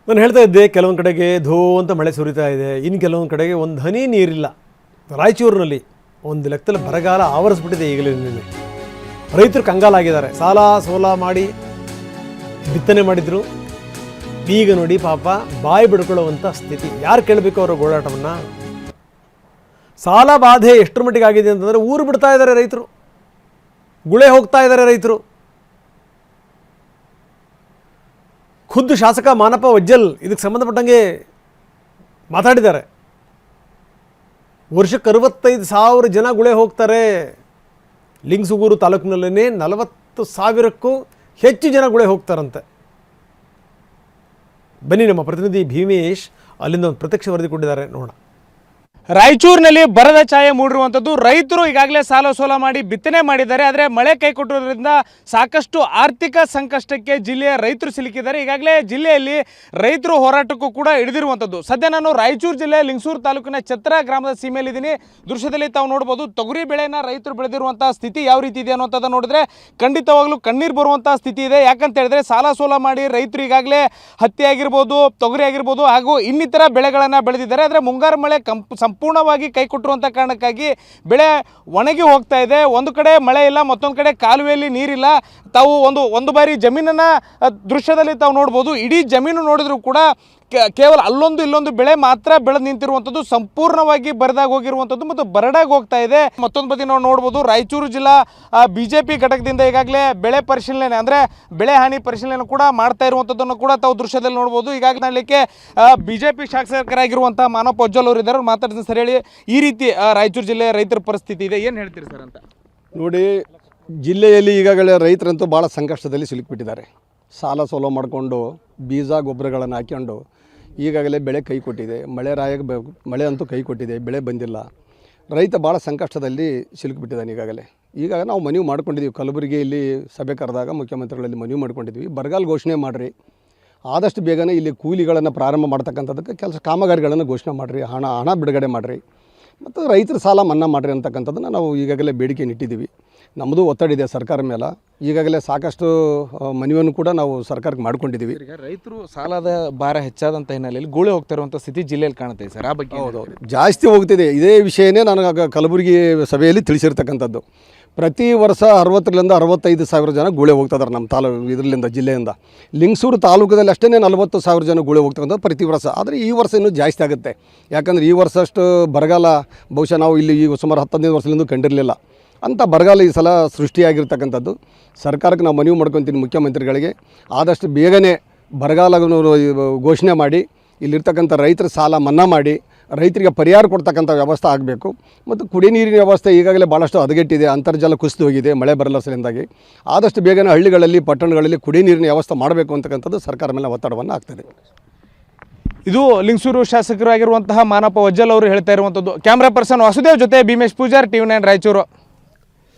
ನಾನು ಹೇಳ್ತಾ ಇದ್ದೆ, ಕೆಲವೊಂದು ಕಡೆಗೆ ಧೋ ಅಂತ ಮಳೆ ಸುರಿತಾ ಇದೆ, ಇನ್ನು ಕೆಲವೊಂದು ಕಡೆಗೆ ಒಂದು ಹನಿ ನೀರಿಲ್ಲ. ರಾಯಚೂರಿನಲ್ಲಿ ಒಂದು ಲೆಕ್ಕದಲ್ಲಿ ಬರಗಾಲ ಆವರಿಸ್ಬಿಟ್ಟಿದೆ ಈಗಲೇ. ನಿನ್ನೆ ರೈತರು ಕಂಗಾಲಾಗಿದ್ದಾರೆ. ಸಾಲ ಸೋಲ ಮಾಡಿ ಬಿತ್ತನೆ ಮಾಡಿದ್ರು, ಈಗ ನೋಡಿ ಪಾಪ ಬಾಯಿ ಬಿಡ್ಕೊಳ್ಳುವಂಥ ಸ್ಥಿತಿ. ಯಾರು ಕೇಳಬೇಕು ಅವರ ಗೋಳಾಟವನ್ನು? ಸಾಲ ಬಾಧೆ ಎಷ್ಟರ ಮಟ್ಟಿಗೆ ಆಗಿದೆ ಅಂತಂದರೆ ಊರು ಬಿಡ್ತಾ ಇದ್ದಾರೆ ರೈತರು, ಗುಳೆ ಹೋಗ್ತಾ ಇದ್ದಾರೆ ರೈತರು. ಖುದ್ದು ಶಾಸಕ ಮಾನಪ್ಪ ವಜ್ಜಲ್ ಇದಕ್ಕೆ ಸಂಬಂಧಪಟ್ಟಂಗೆ ಮಾತಾಡಿದ್ದಾರೆ. ವರ್ಷಕ್ಕೆ 65,000 ಜನ ಗುಳೆ ಹೋಗ್ತಾರೆ. ಲಿಂಗಸೂಗೂರು ತಾಲೂಕಿನಲ್ಲೇ 40,000ಕ್ಕೂ ಹೆಚ್ಚು ಜನ ಗುಳೆ ಹೋಗ್ತಾರಂತೆ. ಬನ್ನಿ, ನಮ್ಮ ಪ್ರತಿನಿಧಿ ಭೀಮೇಶ್ ಅಲ್ಲಿಂದ ಒಂದು ಪ್ರತ್ಯಕ್ಷ ವರದಿ ಕೊಟ್ಟಿದ್ದಾರೆ, ನೋಡೋಣ. ರಾಯಚೂರಿನಲ್ಲಿ ಬರದ ಛಾಯೆ ಮೂಡಿರುವಂಥದ್ದು. ರೈತರು ಈಗಾಗಲೇ ಸಾಲ ಸೋಲ ಮಾಡಿ ಬಿತ್ತನೆ ಮಾಡಿದ್ದಾರೆ. ಆದರೆ ಮಳೆ ಕೈ ಕೊಟ್ಟಿರೋದ್ರಿಂದ ಸಾಕಷ್ಟು ಆರ್ಥಿಕ ಸಂಕಷ್ಟಕ್ಕೆ ಜಿಲ್ಲೆಯ ರೈತರು ಸಿಲುಕಿದ್ದಾರೆ. ಈಗಾಗಲೇ ಜಿಲ್ಲೆಯಲ್ಲಿ ರೈತರು ಹೋರಾಟಕ್ಕೂ ಕೂಡ ಹಿಡಿದಿರುವಂಥದ್ದು. ಸದ್ಯ ನಾನು ರಾಯಚೂರು ಜಿಲ್ಲೆ ಲಿಂಗಸೂರು ತಾಲೂಕಿನ ಛತ್ರ ಗ್ರಾಮದ ಸೀಮೆಯಲ್ಲಿದ್ದೀನಿ. ದೃಶ್ಯದಲ್ಲಿ ತಾವು ನೋಡ್ಬೋದು, ತೊಗರಿ ಬೆಳೆನ ರೈತರು ಬೆಳೆದಿರುವಂಥ ಸ್ಥಿತಿ ಯಾವ ರೀತಿ ಇದೆ ಅನ್ನೋಂಥದ್ದು ನೋಡಿದ್ರೆ ಖಂಡಿತವಾಗ್ಲೂ ಕಣ್ಣೀರು ಬರುವಂಥ ಸ್ಥಿತಿ ಇದೆ. ಯಾಕಂತ ಹೇಳಿದ್ರೆ ಸಾಲ ಸೋಲ ಮಾಡಿ ರೈತರು ಈಗಾಗಲೇ ಹತ್ತಿ ಆಗಿರ್ಬೋದು, ತೊಗರಿ ಆಗಿರ್ಬೋದು ಹಾಗೂ ಇನ್ನಿತರ ಬೆಳೆಗಳನ್ನು ಬೆಳೆದಿದ್ದಾರೆ. ಆದರೆ ಮುಂಗಾರು ಮಳೆ ಸಂಪೂರ್ಣವಾಗಿ ಕೈ ಕೊಟ್ಟಿರುವಂಥ ಕಾರಣಕ್ಕಾಗಿ ಬೆಳೆ ಒಣಗಿ ಹೋಗ್ತಾ ಇದೆ. ಒಂದು ಕಡೆ ಮಳೆ ಇಲ್ಲ, ಮತ್ತೊಂದು ಕಡೆ ಕಾಲುವೆಯಲ್ಲಿ ನೀರಿಲ್ಲ. ತಾವು ಒಂದು ಬಾರಿ ಜಮೀನನ್ನು ದೃಶ್ಯದಲ್ಲಿ ತಾವು ನೋಡ್ಬೋದು. ಇಡೀ ಜಮೀನು ನೋಡಿದ್ರು ಕೂಡ ಕೇವಲ ಅಲ್ಲೊಂದು ಇಲ್ಲೊಂದು ಬೆಳೆ ಮಾತ್ರ ಬೆಳೆದು ನಿಂತಿರುವಂಥದ್ದು, ಸಂಪೂರ್ಣವಾಗಿ ಬರದಾಗಿ ಹೋಗಿರುವಂಥದ್ದು ಮತ್ತು ಬರಡಾಗಿ ಹೋಗ್ತಾ ಇದೆ. ಮತ್ತೊಂದು ಬದಿ ನಾವು ನೋಡ್ಬೋದು, ರಾಯಚೂರು ಜಿಲ್ಲಾ BJP ಘಟಕದಿಂದ ಈಗಾಗಲೇ ಬೆಳೆ ಪರಿಶೀಲನೆ ಅಂದರೆ ಬೆಳೆ ಹಾನಿ ಪರಿಶೀಲನೆ ಕೂಡ ಮಾಡ್ತಾ ಇರುವಂಥದ್ದನ್ನು ಕೂಡ ತಾವು ದೃಶ್ಯದಲ್ಲಿ ನೋಡ್ಬೋದು. ಈಗಾಗಲೇ ಮಾಡಲಿಕ್ಕೆ BJP ಶಾಸಕರಾಗಿರುವಂಥ ಮಾನಪ್ಪ ವಜ್ಜಲ್ ಅವರು ಇದ್ದಾರೆ. ಮಾತಾಡ್ತೀನಿ ಸರ್, ಹೇಳಿ, ಈ ರೀತಿ ರಾಯಚೂರು ಜಿಲ್ಲೆಯ ರೈತರ ಪರಿಸ್ಥಿತಿ ಇದೆ, ಏನು ಹೇಳ್ತೀರಿ ಸರ್ ಅಂತ? ನೋಡಿ, ಜಿಲ್ಲೆಯಲ್ಲಿ ಈಗಾಗಲೇ ರೈತರಂತೂ ಭಾಳ ಸಂಕಷ್ಟದಲ್ಲಿ ಸಿಲುಕಿಬಿಟ್ಟಿದ್ದಾರೆ. ಸಾಲ ಸೋಲ ಮಾಡಿಕೊಂಡು ಬೀಜ ಗೊಬ್ಬರಗಳನ್ನು ಹಾಕ್ಕೊಂಡು ಈಗಾಗಲೇ ಬೆಳೆ ಕೈ ಕೊಟ್ಟಿದೆ. ಮಳೆ ಅಂತೂ ಕೈ ಕೊಟ್ಟಿದೆ, ಬೆಳೆ ಬಂದಿಲ್ಲ. ರೈತ ಭಾಳ ಸಂಕಷ್ಟದಲ್ಲಿ ಸಿಲುಕಿಬಿಟ್ಟಿದ್ದಾನೆ. ಈಗ ನಾವು ಮನವಿ ಮಾಡ್ಕೊಂಡಿದ್ದೀವಿ. ಕಲಬುರಗಿಯಲ್ಲಿ ಸಭೆ ಕರೆದಾಗ ಮುಖ್ಯಮಂತ್ರಿಗಳಲ್ಲಿ ಮನವಿ ಮಾಡ್ಕೊಂಡಿದ್ವಿ, ಬರಗಾಲ ಘೋಷಣೆ ಮಾಡಿರಿ, ಆದಷ್ಟು ಬೇಗನೆ ಇಲ್ಲಿ ಕೂಲಿಗಳನ್ನು ಪ್ರಾರಂಭ ಮಾಡ್ತಕ್ಕಂಥದ್ದಕ್ಕೆ ಕೆಲಸ ಕಾಮಗಾರಿಗಳನ್ನು ಘೋಷಣೆ ಮಾಡಿರಿ, ಹಣ ಬಿಡುಗಡೆ ಮಾಡಿರಿ, ಮತ್ತು ರೈತರ ಸಾಲ ಮನ್ನಾ ಮಾಡಿರಿ ಅಂತಕ್ಕಂಥದ್ದನ್ನು ನಾವು ಈಗಾಗಲೇ ಬೇಡಿಕೆ ಇಟ್ಟಿದ್ದೀವಿ. ನಮ್ಮದು ಒತ್ತಡ ಇದೆ ಸರ್ಕಾರ ಮೇಲೆ. ಈಗಾಗಲೇ ಸಾಕಷ್ಟು ಮನವಿಯನ್ನು ಕೂಡ ನಾವು ಸರ್ಕಾರಕ್ಕೆ ಮಾಡ್ಕೊಂಡಿದ್ದೀವಿ. ಈಗ ರೈತರು ಸಾಲದ ಭಾರ ಹೆಚ್ಚಾದಂಥ ಹಿನ್ನೆಲೆಯಲ್ಲಿ ಗುಳೆ ಹೋಗ್ತಾ ಇರುವಂಥ ಸ್ಥಿತಿ ಜಿಲ್ಲೆಯಲ್ಲಿ ಕಾಣುತ್ತೆ ಸರ್, ಆ ಬಗ್ಗೆ? ಹೌದೌದು, ಜಾಸ್ತಿ ಹೋಗ್ತಿದೆ. ಇದೇ ವಿಷಯನೇ ನಾನು ಕಲಬುರಗಿ ಸಭೆಯಲ್ಲಿ ತಿಳಿಸಿರ್ತಕ್ಕಂಥದ್ದು. ಪ್ರತಿ ವರ್ಷ 60,000 ರಿಂದ 65,000 ಜನ ಗುಳೆ ಹೋಗ್ತಿದ್ದಾರೆ ನಮ್ಮ ಇದರಿಂದ, ಜಿಲ್ಲೆಯಿಂದ. ಲಿಂಗಸೂರು ತಾಲೂಕದಲ್ಲಿ ಅಷ್ಟೇ 40,000 ಜನ ಗುಳೆ ಹೋಗ್ತಕ್ಕಂಥದ್ದು ಪ್ರತಿ ವರ್ಷ. ಆದರೆ ಈ ವರ್ಷ ಇನ್ನೂ ಜಾಸ್ತಿ ಆಗುತ್ತೆ. ಯಾಕಂದರೆ ಈ ವರ್ಷ ಅಷ್ಟು ಬರಗಾಲ ಬಹುಶಃ ನಾವು ಇಲ್ಲಿ ಈಗ ಸುಮಾರು 10-15 ವರ್ಷದಿಂದ ಕಂಡಿರಲಿಲ್ಲ. ಅಂಥ ಬರಗಾಲ ಈ ಸಲ ಸೃಷ್ಟಿಯಾಗಿರ್ತಕ್ಕಂಥದ್ದು. ಸರ್ಕಾರಕ್ಕೆ ನಾವು ಮನವಿ ಮಾಡ್ಕೊತೀನಿ, ಮುಖ್ಯಮಂತ್ರಿಗಳಿಗೆ ಆದಷ್ಟು ಬೇಗನೆ ಬರಗಾಲ ಘೋಷಣೆ ಮಾಡಿ ಇಲ್ಲಿರ್ತಕ್ಕಂಥ ರೈತರ ಸಾಲ ಮನ್ನಾ ಮಾಡಿ ರೈತರಿಗೆ ಪರಿಹಾರ ಕೊಡ್ತಕ್ಕಂಥ ವ್ಯವಸ್ಥೆ ಆಗಬೇಕು. ಮತ್ತು ಕುಡಿ ನೀರಿನ ವ್ಯವಸ್ಥೆ ಈಗಾಗಲೇ ಭಾಳಷ್ಟು ಹದಗೆಟ್ಟಿದೆ, ಅಂತರ್ಜಲ ಕುಸಿದು ಹೋಗಿದೆ ಮಳೆ ಬರಲಿಂದಾಗಿ. ಆದಷ್ಟು ಬೇಗನೆ ಹಳ್ಳಿಗಳಲ್ಲಿ, ಪಟ್ಟಣಗಳಲ್ಲಿ ಕುಡಿ ನೀರಿನ ವ್ಯವಸ್ಥೆ ಮಾಡಬೇಕು ಅಂತಕ್ಕಂಥದ್ದು ಸರ್ಕಾರ ಮೇಲೆ ಒತ್ತಡವನ್ನು ಆಗ್ತದೆ. ಇದು ಲಿಂಗಸೂರು ಶಾಸಕರಾಗಿರುವಂತಹ ಮಾನಪ್ಪ ವಜ್ಜಲ್ ಅವರು ಹೇಳ್ತಾ ಇರುವಂಥದ್ದು. ಕ್ಯಾಮ್ರಾ ಪರ್ಸನ್ ವಾಸುದೇವ್ ಜೊತೆ ಭೀಮೇಶ್ ಪೂಜಾರ್, TV9 ರಾಯಚೂರು.